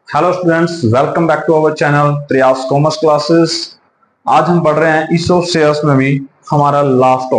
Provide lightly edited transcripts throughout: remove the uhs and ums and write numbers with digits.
Hello students, welcome back to our channel Prayas commerce classes. आज हम पढ़ रहे हैं ईसॉप शेयर्स में भी हमारा लास्ट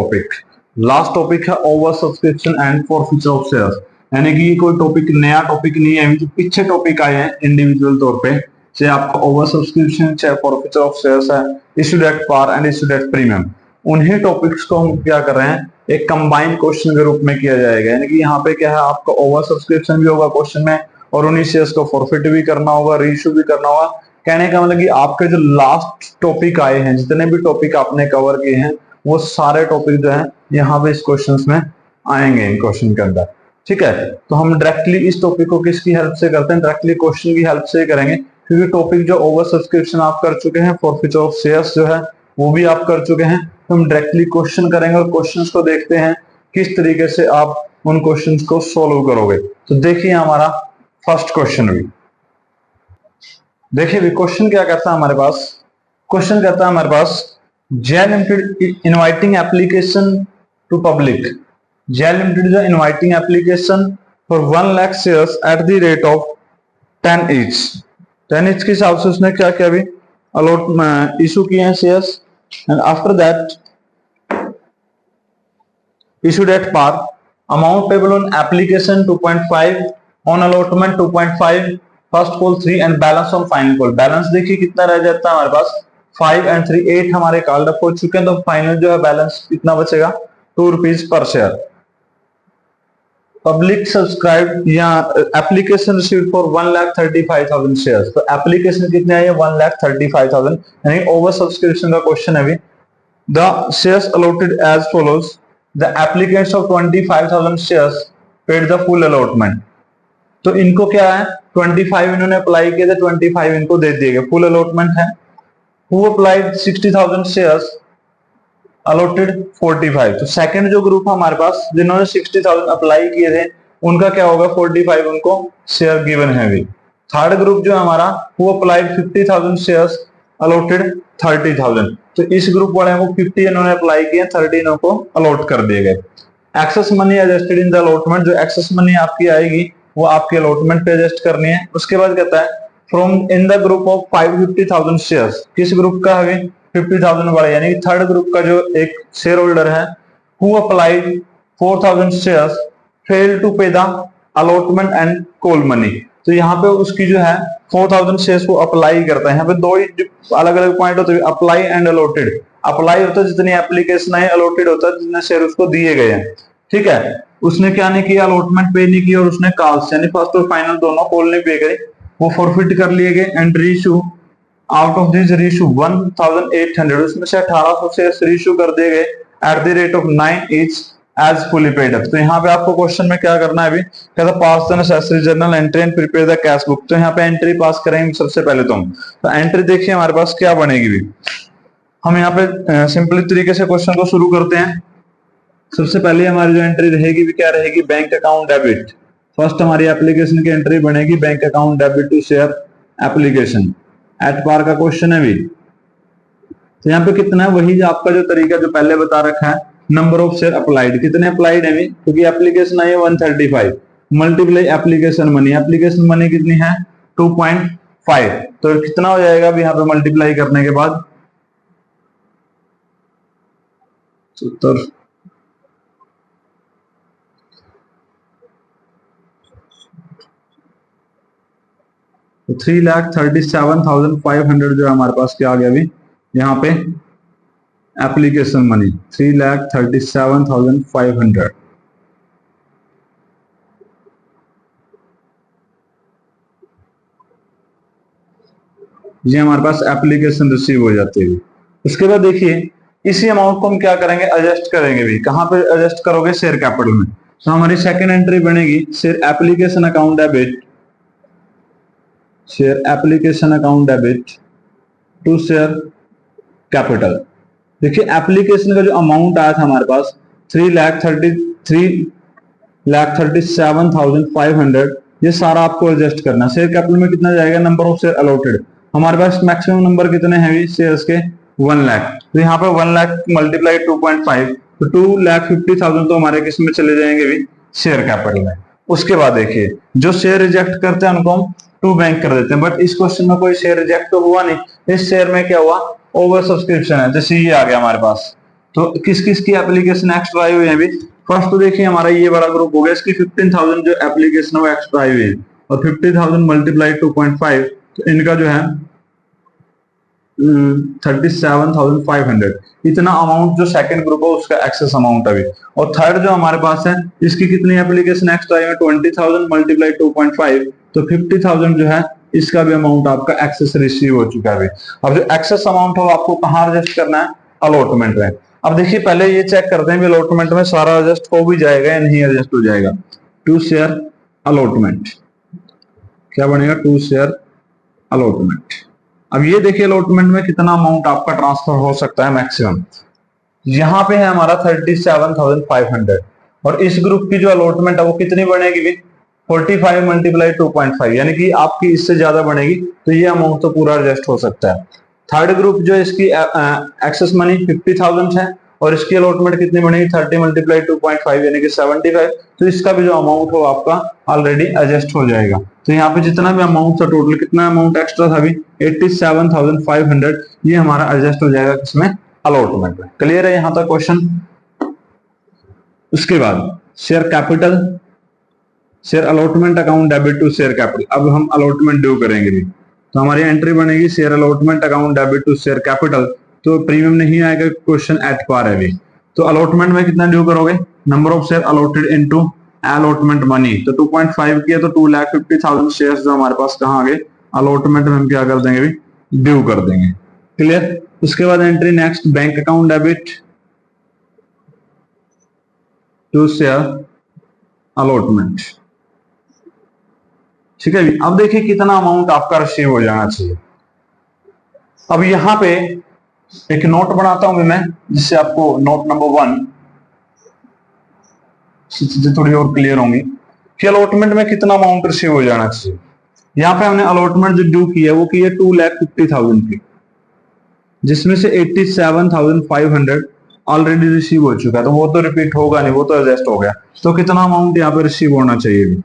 टॉपिक है over subscription and forfeiture of shares. यानी कि ये कोई टॉपिक नया टॉपिक नहीं है, जो पीछे टॉपिक आए हैं इंडिविजुअल तौर पे, चाहे आपका ओवर सब्सक्रिप्शन चाहे फॉरफीचर ऑफ शेयर्स है, issued at par and issued at premium, उन्हीं टॉपिक्स को हम क्या कर रहे हैं एक कंबाइंड क्वेश्चन के रूप में किया जाएगा। यानी कि यहाँ पे क्या है, आपका ओवर सब्सक्रिप्शन भी होगा क्वेश्चन में और उन्हीं शेयर्स को फॉरफिट भी करना होगा, रीइश्यू भी करना होगा। कहने का मतलब कि आपके जो लास्ट टॉपिक आए हैं, जितने भी टॉपिक आपने कवर किए हैं, वो सारे टॉपिक जो है यहाँ पे इस क्वेश्चन में आएंगे, इन क्वेश्चन के अंदर। ठीक है, तो हम डायरेक्टली इस टॉपिक को किसकी हेल्प से करते हैं, डायरेक्टली क्वेश्चन की हेल्प से करेंगे, क्योंकि टॉपिक जो ओवर सब्सक्रिप्शन आप कर चुके हैं, फॉरफिचर ऑफ शेयर्स जो है वो भी आप कर चुके हैं, तो हम डायरेक्टली क्वेश्चन करेंगे और क्वेश्चंस को देखते हैं किस तरीके से आप उन क्वेश्चंस को सोल्व करोगे। तो देखिए हमारा फर्स्ट क्वेश्चन भी देखिए भी क्वेश्चन क्या कहता है हमारे पास। क्वेश्चन कहता है हमारे पास, जेल limited inviting application to public. जेल लिमिटेड जो inviting application for 1 lakh shares at the rate of 10 each. 10 each के हिसाब से उसने क्या किया, अभी अलॉट इशू किए हैं shares, and after that issued at par, amount payable on application 2.5, on allotment 2.5, first call 3 and balance on final call। Balance देखिए कितना रह जाता है हमारे पास, 5 and 3 8 हमारे कॉल्ड अप हो चुके हैं, तो फाइनल जो है बैलेंस कितना बचेगा, 2 rupees per share. Public subscribe या एप्लीकेशन रिसीव्ड फॉर 1,35,000 शेयर्स। तो एप्लीकेशन कितने आई है, 1,35,000, यानी ओवर सब्सक्रिप्शन का क्वेश्चन है अभी। The shares allotted as follows, the applicants of 25,000 shares paid the full allotment। तो इनको क्या है, 25 इन्होंने अप्लाई किए थे, 25 इनको दे दिए गए, फुल अलॉटमेंट है। Who applied 60,000 shares allotted 45। तो सेकंड जो ग्रुप है हमारे पास, जिन्होंने 60,000 अप्लाई किए थे, उनका क्या होगा, 45 उनको शेयर गिवन है अभी। थर्ड ग्रुप जो है हमारा, Who applied 50,000 shares allotted 30,000। तो इस ग्रुप वाले को 50 इन्होंने अप्लाई किया, 30 इनको अलॉट कर दिए गए। Excess money adjusted in the allotment, जो एक्सेस मनी आपकी आएगी वो आपके अलॉटमेंट पे एडजस्ट करनी है। उसके बाद कहता है from in the group of 550,000 shares. किस ग्रुप का है, 50,000 वाले, यानी थर्ड ग्रुप का जो एक शेयर होल्डर है, who applied 4,000 shares fail to pay the allotment and call money. तो यहाँ पे उसकी जो है 4,000 शेयर्स को अप्लाई करता है। यहाँ पे दो ही अलग अलग पॉइंट होते हैं, अप्लाई एंड अलॉटेड। अप्लाई होता है जितनी एप्लीकेशन है, अलॉटेड होता है जितने शेयर उसको दिए गए हैं। ठीक है, उसने क्या नहीं किया, अलॉटमेंट पे नहीं किया, और उसने कॉल्स यानी फर्स्ट और फाइनल दोनों कॉल नहीं पे गए, वो फॉरफिट कर लिए गए। And reissue out of this reissue 1,800, उसमें से 1,800 शेयर रीइश्यू कर दिए गए at the rate of 9 each as fully paid up. तो यहाँ पे आपको क्वेश्चन में क्या करना है, अभी कहता pass the necessary journal entry and prepare the cash book. तो यहाँ पे एंट्री पास करेंगे सबसे पहले तो एंट्री देखिए हमारे पास क्या बनेगी भी। हम यहाँ पे सिंपली तरीके से क्वेश्चन को शुरू करते हैं। सबसे पहले हमारी जो एंट्री रहेगी भी क्या रहेगी, बैंक अकाउंट डेबिट। फर्स्ट हमारी एप्लीकेशन की एंट्री बनेगी bank account debit to share application, at par का क्वेश्चन है भी। तो यहाँ पे कितना है, वही जो आपका जो तरीका जो पहले बता रखा है, नंबर ऑफ शेयर अप्लाइड, कितने अप्लाइड है, क्योंकि एप्लीकेशन आई है 135 multiply application money. Application money कितनी है, 2.5। तो कितना हो जाएगा अभी यहाँ पे मल्टीप्लाई करने के बाद, 70 3,37,500 जो हमारे पास क्या आ गया अभी यहाँ पे एप्लीकेशन मनी, 3,37,500। ये हमारे पास एप्लीकेशन रिसीव हो जाती है। उसके बाद देखिए इसी अमाउंट को हम क्या करेंगे, एडजस्ट करेंगे भी। कहां पे एडजस्ट करोगे, शेयर कैपिटल में। तो हमारी सेकंड एंट्री बनेगी share application account debit, share application account debit to share capital. देखिए एप्लीकेशन का जो अमाउंट आया था हमारे पास 3,37,500, ये सारा आपको एडजस्ट करना। शेयर कैपिटल में कितना जाएगा, नंबर ऑफ शेयर अलॉटेड, हमारे पास मैक्सिमम नंबर कितने हैं शेयर्स के, 1 लाख। तो यहाँ पे 1 लाख मल्टीप्लाई 2.5, तो 2,50,000 तो हमारे किस में चले जाएंगे भी, शेयर कैपिटल में। उसके बाद देखिए जो शेयर रिजेक्ट करते हैं उनको हम टू बैंक कर देते हैं, बट इस क्वेश्चन में कोई शेयर रिजेक्ट तो हुआ नहीं। इस शेयर में क्या हुआ, ओवर सब्सक्रिप्शन है, जैसे ये आ गया हमारे पास। तो किस किस की एप्लीकेशन एक्स्ट्रा आई हुई है अभी। फर्स्ट तो देखिए हमारा ये बड़ा ग्रुप हो गया, इसकी 15,000 जो एप्लीकेशन है वो एक्स्ट्रा आई हुई है, और 50,000 मल्टीप्लाई 2.5, तो इनका जो है 37,500, इतना अमाउंट जो सेकंड ग्रुप है उसका एक्सेस अमाउंट अभी। और थर्ड जो हमारे पास है, इसकी कितनी एप्लीकेशन एक्स्ट्रा आई है, 20,000 मल्टीप्लाई 2.5, तो 50,000 जो है इसका भी अमाउंट आपका एक्सेस रिसीव हो चुका है। अब जो एक्सेस अमाउंट हो आपको कहाँ एडजस्ट करना है, अलॉटमेंट में। अब देखिए पहले ये चेक करते हैं अलॉटमेंट में सारा एडजस्ट हो भी जाएगा या नहीं एडजस्ट हो जाएगा। टू शेयर अलॉटमेंट क्या बनेगा, टू शेयर अलॉटमेंट। अब ये देखिए अलॉटमेंट में कितना अमाउंट आपका ट्रांसफर हो सकता है मैक्सिमम। यहाँ पे है हमारा 37,500, और इस ग्रुप की जो अलॉटमेंट है वो कितनी बनेगी, 45 मल्टीप्लाई 2.5, यानी कि आपकी इससे ज्यादा बनेगी, तो ये अमाउंट तो पूरा एडजस्ट हो सकता है। थर्ड ग्रुप जो इसकी एक्सेस मनी 50,000 है, और इसकी अलॉटमेंट कितनी बनेगी, 30 मल्टीप्लाई 2.5 यानी कि 75, तो इसका भी जो अमाउंट हो आपका ऑलरेडी एडजस्ट हो जाएगा। तो यहाँ पे जितना भी अमाउंट था, टोटल कितना अमाउंट एक्स्ट्रा था अभी, 87,500, ये हमारा एडजस्ट हो जाएगा किसमें, अलॉटमेंट में। क्लियर है यहाँ तक क्वेश्चन। उसके बाद share capital, share allotment account debit to share capital. अब हम अलॉटमेंट ड्यू करेंगे भी, तो हमारी एंट्री बनेगी share allotment account debit to share capital, तो प्रीमियम नहीं आएगा, क्वेश्चन एट पार है भी। तो अलॉटमेंट में कितना ड्यू करोगे, number of share allotted into allotment money, तो 2.5 किया तो 2,50,000 शेयर जो हमारे पास कहाँ आ गए, अलॉटमेंट में हम क्या कर देंगे भी, ड्यू कर देंगे। क्लियर। उसके बाद entry next bank account debit to share allotment, ठीक है। अब देखिए कितना अमाउंट आपका रिसीव हो जाना चाहिए। अब यहां पे एक नोट बनाता हूं मैं, जिससे आपको नोट नंबर 1 चीजें थोड़ी और क्लियर होंगी कि अलॉटमेंट में कितना अमाउंट रिसीव हो जाना चाहिए। यहाँ पे हमने अलॉटमेंट जो ड्यू की है वो की है 2,50,000 की, जिसमें से 87,500 ऑलरेडी रिसीव हो चुका है, तो वो तो रिपीट होगा नहीं, वो तो एडजस्ट हो गया। तो कितना अमाउंट यहाँ पे रिसीव होना चाहिए,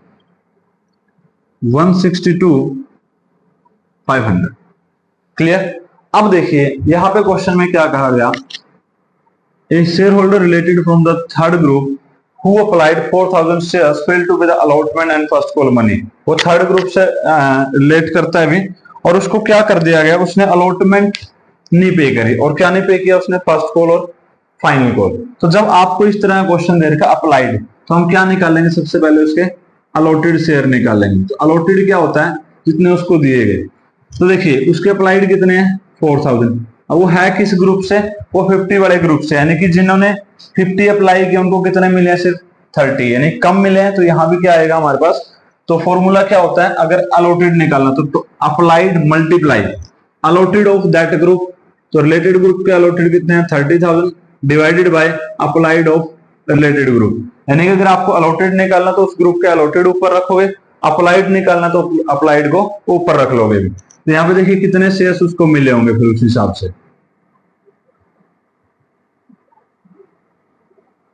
162,500। क्लियर। अब देखिए यहां पे क्वेश्चन में क्या कहा गया, a share holder related from the third group who applied 4,000 shares failed to be the allotment and first call money. वो थर्ड ग्रुप से रिलेट करता है भी, और उसको क्या कर दिया गया, उसने अलॉटमेंट नहीं पे करी, और क्या नहीं पे किया उसने, फर्स्ट कॉल और फाइनल कॉल। तो जब आपको इस तरह का क्वेश्चन दे रखा अप्लाइड, तो हम क्या निकालेंगे, सबसे पहले उसके अलॉटेड शेयर निकालेंगे। तो अलॉटेड क्या होता है, जितने उसको दिए गए। तो देखिए उसके अप्लाइड कितने हैं, 4,000। अब वो है किस ग्रुप से, वो 50 वाले ग्रुप से, यानी कि जिन्होंने 50 अप्लाई किया उनको कितने मिले हैं, सिर्फ 30, यानी कम मिले हैं। तो यहाँ भी क्या आएगा हमारे पास, तो फॉर्मूला क्या होता है, अगर अलॉटेड निकालना तो applied multiply allotted of that group, तो रिलेटेड ग्रुप के अलॉटेड कितने हैं, 30,000 divided by applied of related group. यानी कि अगर आपको अलॉटेड निकालना तो उस ग्रुप के अलॉटेड ऊपर रखोगे, अप्लाइड निकालना तो अप्लाइड को ऊपर रख लोगे भी। तो यहाँ पे देखिए कितने शेयर्स उसको मिले होंगे फिर उस हिसाब से,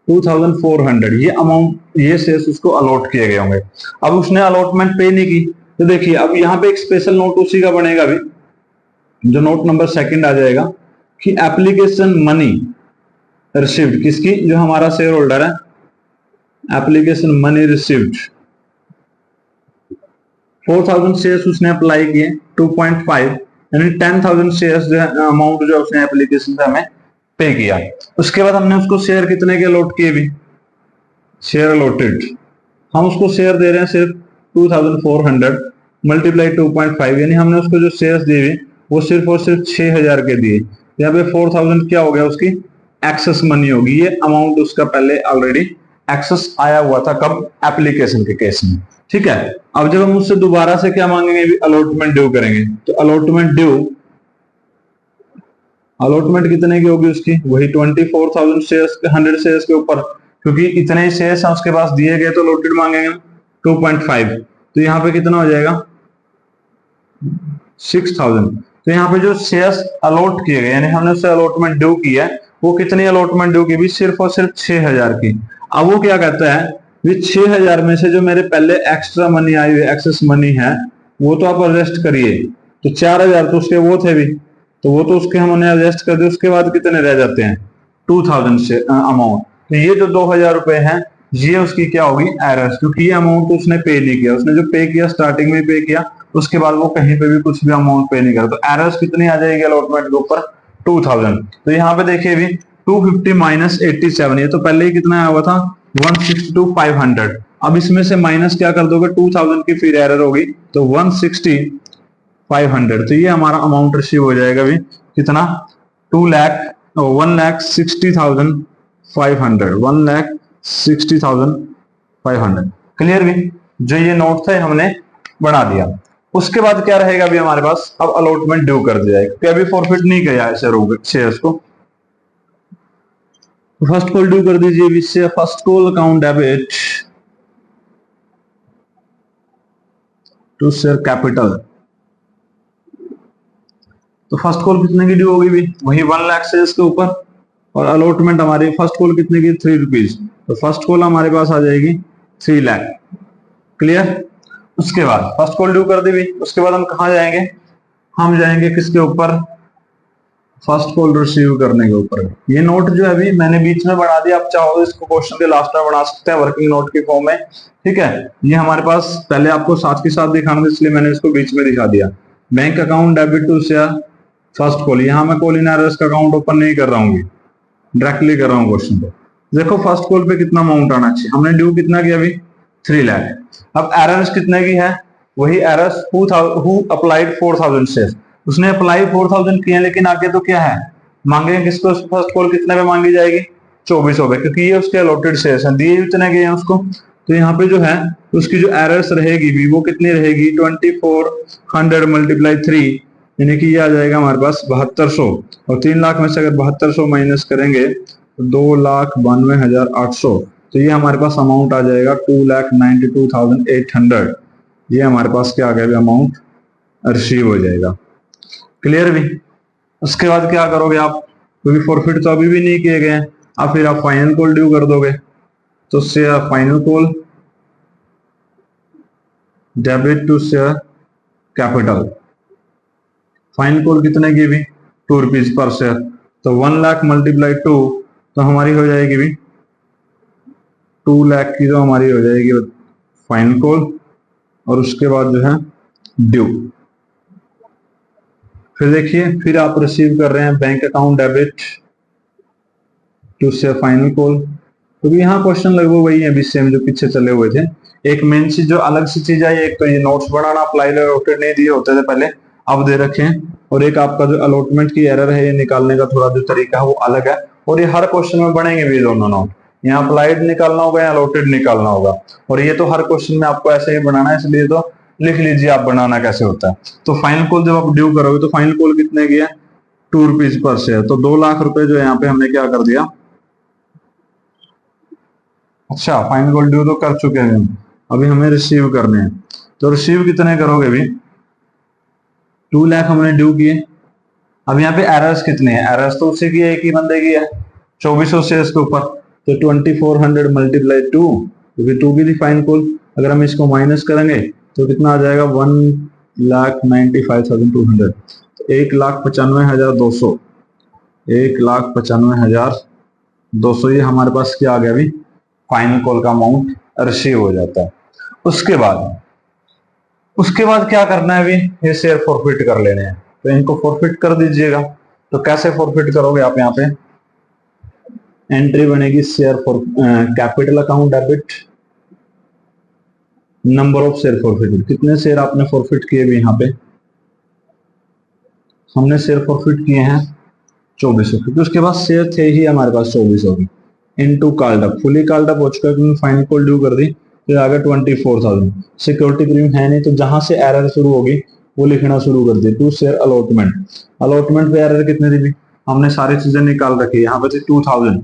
2,400 ये अमाउंट, ये शेयर्स उसको अलॉट किए गए होंगे। अब उसने अलॉटमेंट पे नहीं की, तो देखिए अब यहाँ पे एक स्पेशल नोट उसी का बनेगा भी, जो नोट नंबर 2 आ जाएगा कि एप्लीकेशन मनी रिसीव्ड, किसकी, जो हमारा शेयर होल्डर है, एप्लीकेशन मनी रिसीव्ड 4,000 शेयर्स उसने अप्लाई किए, 2.5 यानी 10,000 शेयर्स जो है अमाउंट जो उसने एप्लीकेशन से हमें पे किया। उसके बाद हमने उसको शेयर कितने के अलॉट किए भी, शेयर अलॉटेड, हम उसको शेयर दे रहे हैं सिर्फ 2,400 मल्टीप्लाई 2.5, यानी हमने उसको जो शेयर्स दिए वो सिर्फ और सिर्फ 6,000 के दिए। यहाँ पे 4,000 क्या हो गया, उसकी एक्सेस मनी होगी, ये अमाउंट उसका पहले ऑलरेडी एक्सेस आया हुआ था, कब, एप्लीकेशन के केस में। ठीक है। अब जब हम उससे दोबारा से क्या मांगेंगे, अलॉटमेंट ड्यू करेंगे, तो अलॉटमेंट ड्यू, अलॉटमेंट कितने की होगी उसकी, वही 24,000 शेयर्स, 100 शेयर्स के ऊपर, क्योंकि इतने शेयर्स उसके पास दिए गए तो अलॉटेड मांगेंगे 2.5, तो यहाँ पे कितना हो जाएगा 6,000। तो यहाँ पे जो शेयर्स अलॉट किए गए, यानी हमने उससे अलॉटमेंट ड्यू किया है, वो कितनी अलॉटमेंट ड्यू की भी, सिर्फ और सिर्फ 6,000 की। अब वो क्या कहता है विच 6,000 में से जो मेरे पहले एक्स्ट्रा मनी आई हुई एक्सेस मनी है वो तो आप एडजस्ट करिए। तो 4,000 तो उसके वो थे भी, तो वो तो उसके हमने एडजस्ट कर दिए। उसके बाद कितने रह जाते हैं 2,000 से अमाउंट। तो ये जो 2,000 रुपए है ये उसकी क्या होगी एरर्स, क्योंकि ये अमाउंट तो उसने पे नहीं किया। उसने जो पे किया स्टार्टिंग में पे किया, उसके बाद वो कहीं पे भी कुछ भी अमाउंट पे नहीं करा। तो एरर्स कितनी आ जाएगी अलॉटमेंट के ऊपर 2,000। तो यहाँ पे देखिए भी 250 माइनस 87, ये तो पहले ही कितना आया हुआ था 162,500। अब इसमें से माइनस क्या कर दोगे 2,000 की फिर एरर होगी तो 160,500। तो ये हमारा अमाउंट रिसीव हो जाएगा भी कितना 1,60,500 1,60,500। क्लियर भी। जो ये नोट थे हमने बना दिया। उसके बाद क्या रहेगा अभी हमारे पास, अब अलॉटमेंट ड्यू कर दिया है, अभी फॉरफिट नहीं किया है शेयर्स को। फर्स्ट कॉल ड्यू कर दीजिए विषय first call account debit to share capital. तो फर्स्ट कॉल कितने की ड्यू होगी भी वही 1 लाख शेयर्स के ऊपर, और अलॉटमेंट हमारी फर्स्ट कॉल कितने की 3 रुपीज। तो फर्स्ट कॉल हमारे पास आ जाएगी 3 लाख। क्लियर। उसके बाद फर्स्ट कॉल ड्यू कर दी भी, उसके बाद हम कहा जाएंगे, हम जाएंगे किसके ऊपर फर्स्ट कॉल रिसीव करने के ऊपर। ये नोट जो है अभी मैंने बीच में बना दिया, आप चाहो तो इसको क्वेश्चन के लास्ट में बना सकते हैं वर्किंग नोट की फॉर्म में। ठीक है, ये हमारे पास पहले आपको साथ के साथ दिखाना था इसलिए मैंने इसको बीच में दिखा दिया। Bank account debit to share first call. यहाँ मैं कॉल इन एरर्स का अकाउंट ओपन नहीं कर रहा हूँ, डायरेक्टली कर रहा हूँ क्वेश्चन पे। देखो फर्स्ट कॉल पे कितना अमाउंट आना चाहिए, हमने ड्यू कितना किया अभी 3 लाख। अब एरर्स कितने की है, वही एरर्स हु अप्लाइड 4,000 शेयर्स। उसने अप्लाई 4,000 किए, लेकिन आगे तो क्या है मांगे किसको, फर्स्ट कॉल कितने पे मांगी जाएगी 2400 पे, क्योंकि ये उसके अलॉटेड शेयर्स हैं, दिए इतने गए हैं उसको। तो यहाँ पे जो है उसकी जो एरर्स रहेगी भी वो कितनी रहेगी 2400 मल्टीप्लाई 3, यानी कि ये आ जाएगा हमारे पास 7200। और 3 लाख में से अगर 7200 माइनस करेंगे तो 2,92,800। तो ये हमारे पास अमाउंट आ जाएगा 2,92,800। ये हमारे पास क्या आ गया अमाउंट रिसीव हो जाएगा। क्लियर भी। उसके बाद क्या करोगे आप, क्योंकि फॉरफिट तो अभी भी नहीं किए गए हैं, अब फिर आप फाइनल कॉल ड्यू कर दोगे। तो share final call debit to share capital. Final call कितने की भी 2 रुपीज पर शेयर। तो 1 लाख मल्टीप्लाई 2 तो हमारी हो जाएगी भी 2 लाख की, तो हमारी हो जाएगी फाइनल कॉल, और उसके बाद जो है ड्यू। फिर देखिए फिर आप रिसीव कर रहे हैं bank account debit to share final call. तो यहाँ क्वेश्चन लगभग वही है अभी सेम जो पीछे चले हुए थे। एक मेन चीज जो अलग सी चीज है, एक तो ये नोट्स बनाना अप्लाई अलॉटेड नहीं दिए होते थे पहले, अब दे रखे हैं। और एक आपका जो अलॉटमेंट की एरर है ये निकालने का थोड़ा जो तरीका है वो अलग है, और ये हर क्वेश्चन में बनेंगे भी दोनों नोट। यहाँ अप्लाइड निकालना होगा या अलॉटेड निकालना होगा, और ये तो हर क्वेश्चन में आपको ऐसे ही बनाना है, इसलिए तो लिख लीजिए आप बनाना कैसे होता है। तो फाइनल कॉल जब आप ड्यू करोगे तो फाइनल कॉल कितने की है 2 रुपीज पर शेयर। तो 2 लाख रुपए जो यहाँ पे हमने क्या कर दिया, अच्छा फाइनल कॉल ड्यू तो कर चुके हैं हम, अभी हमें रिसीव करने हैं। तो रिसीव कितने करोगे अभी 2 लाख हमने ड्यू किए। अब यहाँ पे एरर्स कितने हैं, एरर्स तो उसी की एक ही बंदे की है 2400 शेयर्स के ऊपर। तो 2400 मल्टीप्लाई 2, क्योंकि 2 की थी फाइनल कॉल, अगर हम इसको माइनस करेंगे तो कितना आ जाएगा 1,95,200। तो 1,95,200 1,95,200 ये हमारे पास क्या आ गया अभी फाइनल कॉल का अमाउंट रिसीव हो जाता है। उसके बाद क्या करना है अभी, ये शेयर फॉरफिट कर लेने हैं। तो इनको फॉरफिट कर दीजिएगा। तो कैसे फॉरफिट करोगे आप, यहाँ पे एंट्री बनेगी share for capital account debit number of share forfeited, कितने शेयर आपने फॉरफिट किए भी, यहाँ पे हमने शेयर फॉरफिट किए हैं 2400, क्योंकि उसके बाद शेयर थे ही हमारे पास 2400 की, into called up, fully called up हो चुका क्योंकि फाइनल कॉल ड्यू कर दी। फिर आगे 24,000 सिक्योरिटी प्रीमियम है नहीं, तो जहां से एरर शुरू होगी वो लिखना शुरू कर दी। टू शेयर अलॉटमेंट, अलॉटमेंट पे एरर कितने दी भी हमने सारी चीजें निकाल रखी, यहाँ पे थी 2000।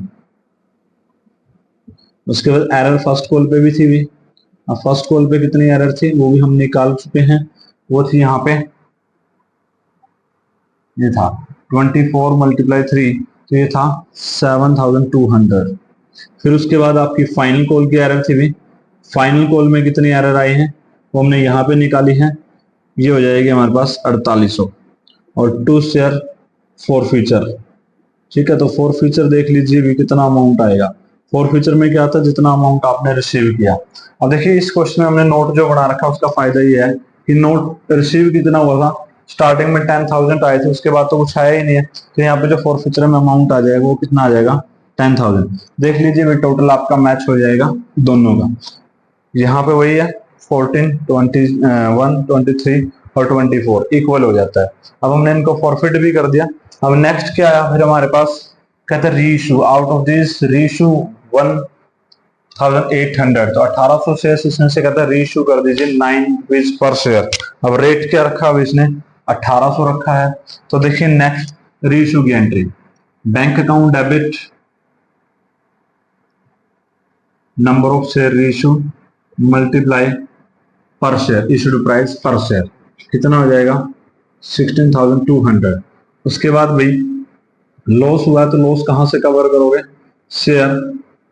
उसके बाद एरर फर्स्ट कॉल पे भी थी भी, अब फर्स्ट कॉल पे कितनी एरर थी वो भी हम निकाल चुके हैं, वो थी यहाँ पे ये था 24 मल्टीप्लाई 3, तो ये था 7,200। फिर उसके बाद आपकी फाइनल कॉल की एरर थी भी फाइनल कॉल में कितनी एरर आई है वो हमने यहाँ पे निकाली है, ये हो जाएगी हमारे पास 4800 और 2 शेयर फॉरफीचर। ठीक है, तो फॉरफीचर देख लीजिए भी कितना अमाउंट आएगा। फॉरफीचर में क्या आता है, जितना अमाउंट आपने रिसीव किया। अब देखिए इस क्वेश्चन में हमने नोट जो बना रखा है उसका फायदा ये है कि नोट रिसीव कितना हुआ था, स्टार्टिंग में 10,000 आए थे, उसके बाद तो कुछ आया ही नहीं है, तो यहाँ पे जो फॉरफीचर में अमाउंट आ जाएगा वो कितना आ जाएगा 10,000। देख लीजिए भाई टोटल आपका मैच हो जाएगा दोनों का। यहाँ पे वही है 14, 21, 23 और 24 इक्वल हो जाता है। अब हमने इनको फॉरफिट भी कर दिया। अब नेक्स्ट क्या आया फिर हमारे पास, कहते हैं reissue. Out of this reissue 1800, तो 1800 शेयर इसमें से कहता है रीइशू कर दीजिए 9 रुपीज पर शेयर। अब रेट क्या रखा है इसने, 1800 रखा है। तो देखिए नेक्स्ट रीइशू की entry, bank account debit, number of share reissue multiply पर शेयर इशूड प्राइस पर शेयर, कितना हो जाएगा 16,200। उसके बाद भाई लॉस हुआ है तो लॉस कहां से कवर करोगे, शेयर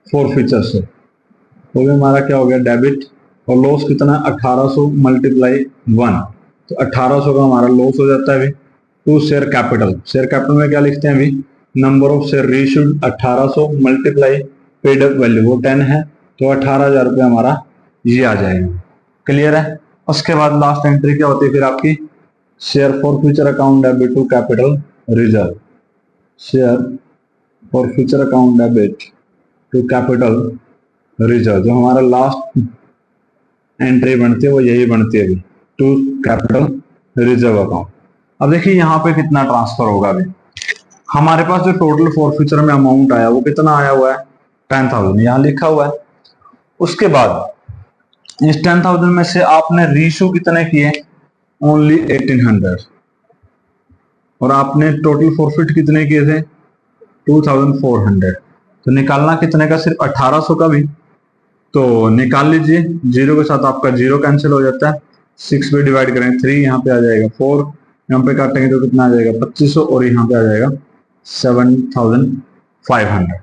फॉरफीचर से। तो भी हमारा क्या हो गया डेबिट, और लॉस कितना 1800 मल्टीप्लाई 1, तो 1800 का हमारा लॉस हो जाता है अभी। To share capital, share capital में क्या लिखते हैं अभी, number of share reissued 1800 multiply paid up value वो 10 है, तो 18,000 रुपये हमारा ये आ जाएगा। क्लियर है। उसके बाद लास्ट एंट्री क्या होती है फिर आपकी, share forfeiture account debit to capital reserve, share forfeiture account debit to capital reserve. जो हमारा लास्ट एंट्री बनती है वो यही बनती है टू कैपिटल रिजर्व अकाउंट। अब देखिए यहाँ पे कितना ट्रांसफर होगा अभी, हमारे पास जो टोटल फॉर फ्यूचर में अमाउंट आया वो कितना आया हुआ है 10,000, यहाँ लिखा हुआ है। उसके बाद इस 10,000 में से आपने रीइशू कितने किए, ओनली 1800, और आपने टोटल फॉरफिट कितने किए थे 2,400। तो निकालना कितने का, सिर्फ 1800 का भी, तो निकाल लीजिए। जीरो के साथ आपका जीरो कैंसिल हो जाता है, 6 पे डिवाइड करेंगे 3, यहाँ पे आ जाएगा 4, यहाँ पे काटेंगे तो कितना आ जाएगा 2500, और यहाँ पे आ जाएगा 7,500।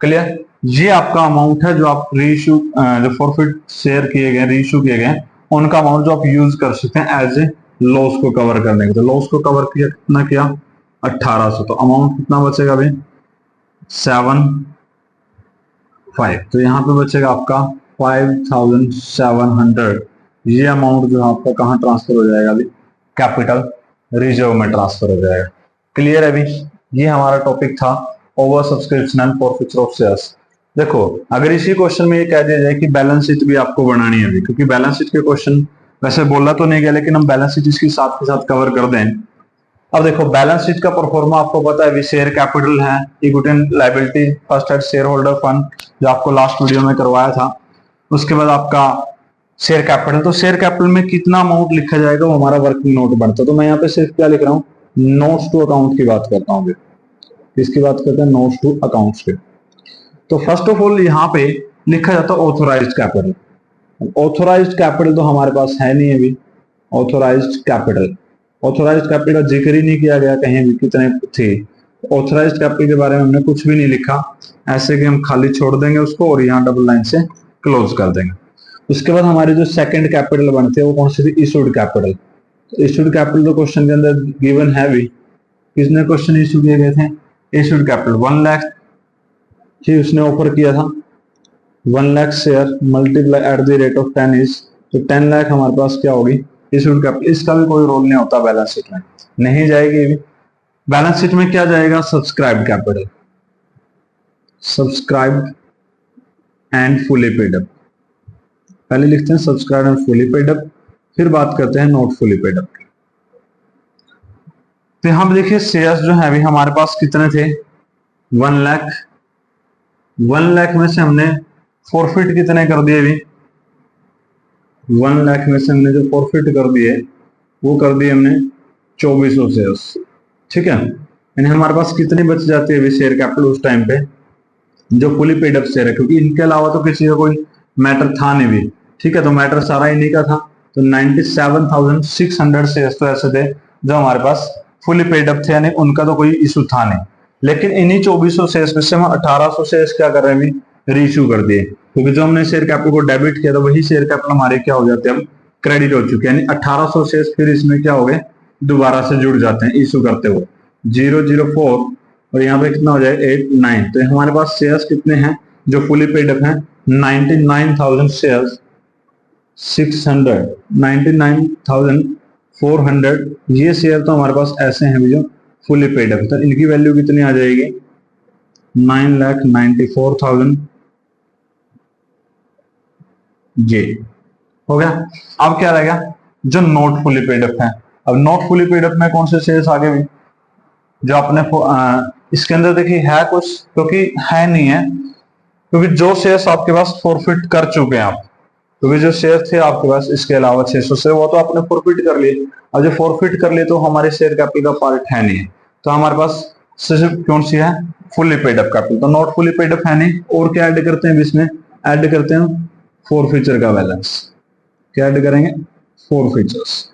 क्लियर। ये आपका अमाउंट है जो आप रीइशू जो फॉरफिट शेयर किए गए रीइशू किए गए उनका अमाउंट जो आप यूज कर सकते हैं एज ए लॉस को कवर करने के। तो लॉस को कवर किया कितना किया 1800, तो अमाउंट कितना बचेगा अभी 7,500, तो यहाँ पे बचेगा आपका 5,700। ये अमाउंट जो आपका कहाँ ट्रांसफर हो जाएगा अभी, कैपिटल रिजर्व में ट्रांसफर हो जाएगा। क्लियर है अभी। ये हमारा टॉपिक था over subscription and forfeiture of shares. देखो अगर इसी क्वेश्चन में ये कह दिया जाए कि बैलेंस शीट भी आपको बनानी है अभी, क्योंकि बैलेंस शीट के क्वेश्चन वैसे बोला तो नहीं गया लेकिन हम बैलेंस शीट इसके साथ के साथ कवर कर दें। अब देखो बैलेंस शीट का परफॉर्मा आपको पता है, शेयर कैपिटल है, equity and liability, first head share holder fund जो आपको लास्ट वीडियो में करवाया था। उसके बाद आपका शेयर कैपिटल, तो शेयर कैपिटल में कितना अमाउंट लिखा जाएगा वो हमारा वर्किंग नोट बनता है। तो मैं यहाँ पे सिर्फ क्या लिख रहा हूँ, नोट्स टू अकाउंट की बात करता हूँ। किसकी बात करते हैं, नोट्स टू अकाउंट्स के। तो फर्स्ट ऑफ ऑल यहाँ पे लिखा जाता है ऑथोराइज्ड कैपिटल। ऑथोराइज्ड कैपिटल तो हमारे पास है नहीं अभी। ऑथोराइज्ड कैपिटल का जिक्र ही नहीं किया गया कहीं भी कितने थे। ऑथोराइज्ड कैपिटल के बारे में हमने कुछ भी नहीं लिखा, ऐसे कि हम खाली छोड़ देंगे उसको और यहाँ डबल लाइन से क्लोज कर देंगे। उसके बाद हमारे जो सेकंड कैपिटल बनते हैं वो कौन सी थी, इशूड कैपिटल। तो इशूड कैपिटल तो क्वेश्चन के अंदर गिवन है भी, किसने क्वेश्चन इशू किए गए थे, इशूड कैपिटल 1 लाख ही उसने ऑफर किया था। 1 lakh share multiply eight the rate of 10 is, तो 10 लाख हमारे पास क्या होगी इशूड कैपिटल। इसका भी कोई रोल नहीं होता बैलेंस शीट में, नहीं जाएगी भी। बैलेंस शीट में क्या जाएगा, subscribed capital, subscribed and fully paid up. पहले लिखते हैं subscribe and fully paid up, फिर बात करते हैं नॉट फुली पेड अप। तो यहां पर देखिए शेयर्स जो है अभी हमारे पास कितने थे 1 लाख। 1 लाख में से हमने फॉरफिट कितने कर दिए अभी, 1 लाख में से हमने जो फॉरफिट कर दिए वो कर दिए हमने 2400 शेयर्स। ठीक है, यानी हमारे पास कितनी बच जाती है अभी शेयर कैपिटल उस टाइम पे जो फुली पेड अप शेयर है, क्योंकि इनके अलावा तो किसी का कोई मैटर था नहीं भी। ठीक है, तो मैटर सारा इन्हीं का था। तो 97,600 शेयर्स तो ऐसे थे जो हमारे पास फुली पेड अप थे, यानी उनका तो कोई इशू था नहीं। लेकिन इन्हीं 2400 शेयर्स में से हम 1800 शेयर्स क्या कर रहे हैं अभी रीइशू कर दिए। क्योंकि जो हमने शेयर कैपिटल को डेबिट किया था वही शेयर कैपिटल हमारे क्या हो जाते हैं, अब क्रेडिट हो चुके हैं, यानी 1800 शेयर फिर इसमें क्या हो गए, दोबारा से जुड़ जाते हैं इशू करते हुए 004 और यहाँ पे कितना हो जाए 89। तो हमारे पास शेयर्स कितने हैं जो फुली पेड अप हैं, 99,000 शेयर्स 600 99,400 ये शेयर तो हमारे पास ऐसे हैं जो फुली पेड अप, तो इनकी वैल्यू कितनी आ जाएगी 9,94,000 ये हो गया। अब क्या रहेगा जो नॉट फुली पेड अप है। अब नॉट फुली पेड अप में कौन से शेयर्स आगे भी जो अपने इसके अंदर देखिए है कुछ, क्योंकि है नहीं है, क्योंकि जो शेयर्स आपके पास फॉरफिट कर चुके हैं आप, क्योंकि जो शेयर थे आपके पास इसके अलावा 600 से वो तो आपने फॉरफिट कर लिए। अब जो फॉरफिट कर लिए तो हमारे शेयर कैपिटल का पार्ट है नहीं, तो हमारे पास सिर्फ कौन सी है फुली पेड अप कैपिटल, तो नॉट फुली पेड अप है नहीं। और क्या ऐड करते हैं इसमें, ऐड करते हैं फॉरफिचर का बैलेंस, क्या ऐड करेंगे फॉरफिचर्स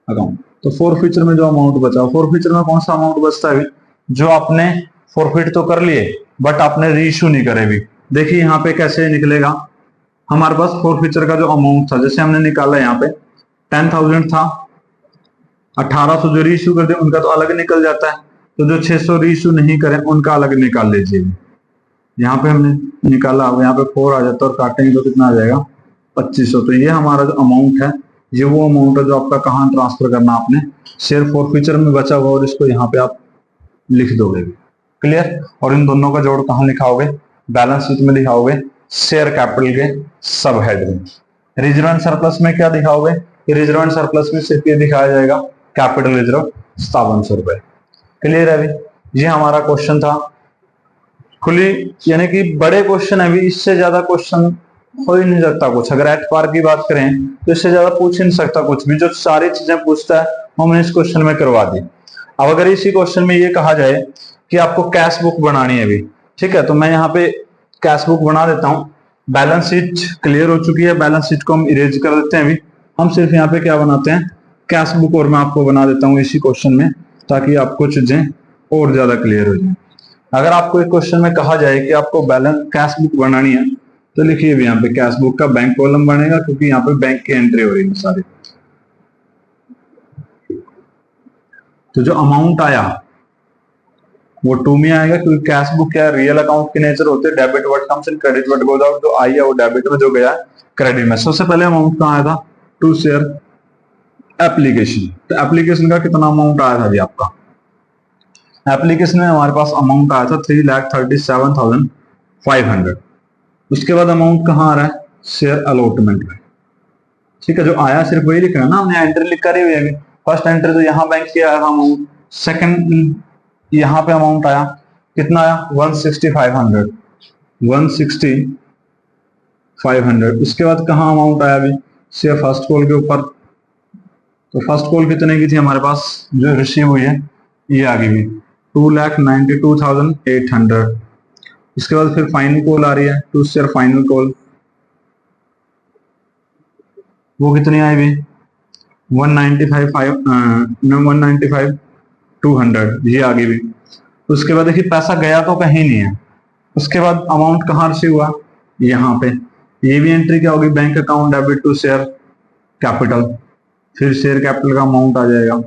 अकाउंट। तो फॉरफिचर में जो अमाउंट बचा, फॉरफिचर में कौन सा अमाउंट बचता है जो आपने फॉरफिट तो कर लिए बट आपने रीइश्यू नहीं करे भी। देखिए यहाँ पे कैसे निकलेगा, हमारे पास फॉरफिचर का जो अमाउंट था जैसे हमने निकाला यहाँ पे 10,000 था, 1800 जो रीइश्यू कर दिया उनका तो अलग निकल जाता है, तो जो 600 रीइश्यू नहीं करें उनका अलग निकाल लीजिए। यहाँ पे हमने निकाला, अब यहाँ पे 4 आ जाता है और काटेंगे तो कितना आ जाएगा 2500। तो ये हमारा जो अमाउंट है ये वो अमाउंट है जो आपका कहाँ ट्रांसफर करना आपने शेयर फॉरफिचर में बचा हुआ, और इसको यहाँ पे आप लिख दोगे। क्लियर। और इन दोनों का जोड़ कहाँ लिखाओगे, बैलेंस शीट में दिखाओगे शेयर कैपिटल के सब हेड में। रिजर्व एंड सरप्लस में क्या दिखाओगे, रिजर्व एंड सरप्लस में सिर्फ ये दिखाया जाएगा कैपिटल रिजर्व 5700 रुपए। क्लियर है अभी, ये हमारा क्वेश्चन था खुली, यानी कि बड़े क्वेश्चन है अभी, इससे ज्यादा क्वेश्चन हो ही नहीं सकता कुछ। अगर एट पार की बात करें तो इससे ज्यादा पूछ ही नहीं सकता कुछ भी, जो सारी चीजें पूछता है हमने इस क्वेश्चन में करवा दी। अब अगर इसी क्वेश्चन में ये कहा जाए कि आपको कैश बुक बनानी है अभी, ठीक है, तो मैं यहाँ पे कैश बुक बना देता हूँ। बैलेंस शीट क्लियर हो चुकी है, बैलेंस शीट को हम इरेज कर देते हैं अभी, हम सिर्फ यहाँ पे क्या बनाते हैं कैश बुक, और मैं आपको बना देता हूँ इसी क्वेश्चन में ताकि आपको चीजें और ज्यादा क्लियर हो जाए। अगर आपको एक क्वेश्चन में कहा जाए कि आपको बैलेंस कैश बुक बनानी है तो लिखिए भी यहाँ पे कैश बुक का बैंक कॉलम बनेगा, क्योंकि यहाँ पे बैंक की एंट्री हो रही है सारी। तो जो अमाउंट आया वो 2 में आएगा, क्योंकि कैश बुक क्या रियल अकाउंट के नेचर होते हैं, debit what comes in credit what goes out, जो आई है वो डेबिट में, जो गया क्रेडिट में। सबसे पहले अमाउंट कहाँ आया था टू शेयर एप्लीकेशन, तो एप्लीकेशन का कितना अमाउंट आया था जी आपका, एप्लीकेशन में हमारे पास अमाउंट आया था 3,37,500। उसके बाद अमाउंट कहाँ आ रहा है शेयर अलॉटमेंट में, ठीक है, जो आया सिर्फ वही लिखना है ना, हमने एंट्री लिख कर ही हुई है। फर्स्ट एंट्री तो यहाँ बैंक की आया था अमाउंट, सेकंड यहाँ पे अमाउंट आया कितना आया 160,500 160,500। उसके बाद कहाँ अमाउंट आया अभी शेयर फर्स्ट कॉल के ऊपर, तो फर्स्ट कॉल कितने की थी हमारे पास जो रिसीव हुई है ये आ गई 2,92,800। इसके बाद फिर फाइनल कॉल आ रही है टू शेयर फाइनल कॉल, वो कितनी आई भी 195,200 ये आ गई भी। उसके बाद देखिए पैसा गया तो कहीं नहीं है, उसके बाद अमाउंट कहाँ से हुआ यहाँ पे, ये भी एंट्री क्या होगी bank account debit to share capital, फिर शेयर कैपिटल का अमाउंट आ जाएगा,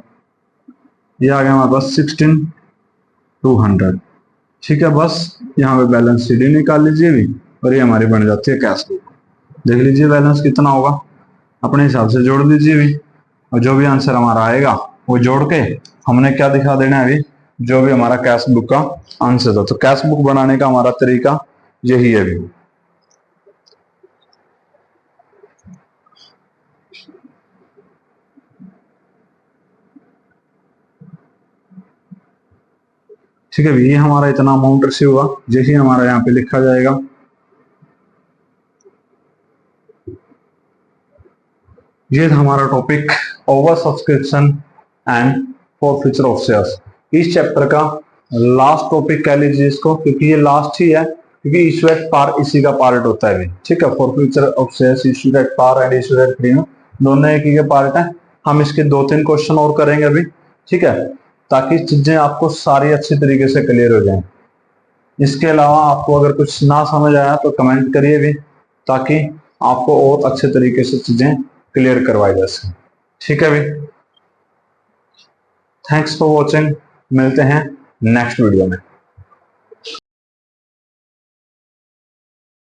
ये आ गया हमारे पास 16,200। ठीक है, बस यहाँ पे बैलेंस शीट निकाल लीजिए भी और ये हमारी बन जाती है कैश बुक। देख लीजिए बैलेंस कितना होगा, अपने हिसाब से जोड़ लीजिए भी, और जो भी आंसर हमारा आएगा वो जोड़ के हमने क्या दिखा देना है अभी, जो भी हमारा कैश बुक का आंसर था। तो कैश बुक बनाने का हमारा तरीका यही है अभी। ठीक है, ये हमारा इतना अमाउंट रिसीव हुआ, यही हमारा यहाँ पे लिखा जाएगा। ये था हमारा topic over subscription and forfeiture of shares. इस चैप्टर का लास्ट टॉपिक कह लीजिए इसको, क्योंकि ये लास्ट ही है, क्योंकि इशू एट पार इसी का पार्ट होता है। ठीक है, forfeiture of shares, issue at par and issue at premium दोनों एक ही के पार्ट है। हम इसके 2-3 क्वेश्चन और करेंगे अभी, ठीक है, ताकि चीजें आपको सारी अच्छी तरीके से क्लियर हो जाएं। इसके अलावा आपको अगर कुछ ना समझ आया तो कमेंट करिए भी, ताकि आपको और अच्छे तरीके से चीजें क्लियर करवाई जा सके। ठीक है भाई, थैंक्स फॉर वॉचिंग, मिलते हैं नेक्स्ट वीडियो में।